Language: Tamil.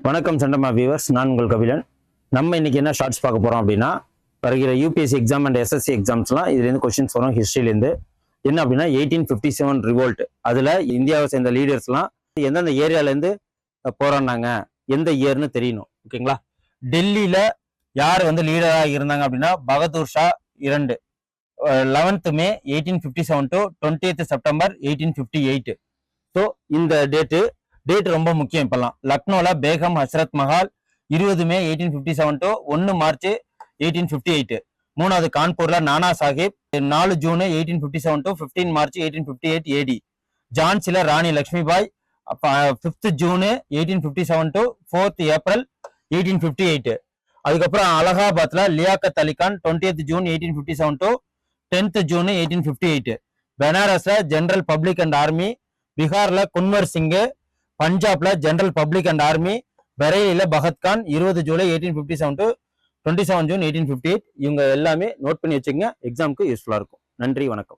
வணக்கம் சண்டமா வியூவர்ஸ், நான் உங்கள் கபிலன். நம்ம இன்னைக்கு என்ன ஷார்ட்ஸ் பார்க்க போறோம் அப்படின்னா, வருகிற யூபிஎஸ்சி எக்ஸாம் அண்ட் எஸ்எஸ்சி எக்ஸாம்ஸ்லாம் இதுலேருந்து கொஸ்டின்ஸ் வரும். ஹிஸ்ட்ரியிலேருந்து என்ன அப்படின்னா 1857 ரிவோல்ட், அதில் இந்தியாவை சேர்ந்த லீடர்ஸ்லாம் எந்தெந்த ஏரியாலேருந்து போராடினாங்க, எந்த இயர்னு தெரியணும். ஓகேங்களா? டெல்லியில் யார் லீடராக இருந்தாங்க அப்படின்னா Bahadur Shah 2, 11th May 1857 to 20th September 1858. So இந்த டேட் ரொம்ப முக்கியம். இப்பெல்லாம் லக்னோல Begum Hazrat Mahal 20 May 1857 to 1 March 1858. 3வது கான்பூர்ல Nana Sahib 4 June 1857 to 15 March 1858 AD. ஜான்சில Rani Lakshmibai 5th June 1857 to 4th April 1858. அதுக்கப்புறம் அலகாபாத்ல Liaquat Ali Khan 20th June 1857 to 10th June 1858. பெனாரஸ்ல ஜெனரல் பப்ளிக் அண்ட் ஆர்மி, பீகார்ல குன்வர் சிங், பஞ்சாப்ல ஜெனரல் பப்ளிக் அண்ட் ஆர்மி, பரேலியில பகத்கான் 20 July 1857 to 27 June 1858. இவங்க எல்லாமே நோட் பண்ணி வச்சுக்கங்க, எக்ஸாமுக்கு யூஸ்ஃபுல்லா இருக்கும். நன்றி, வணக்கம்.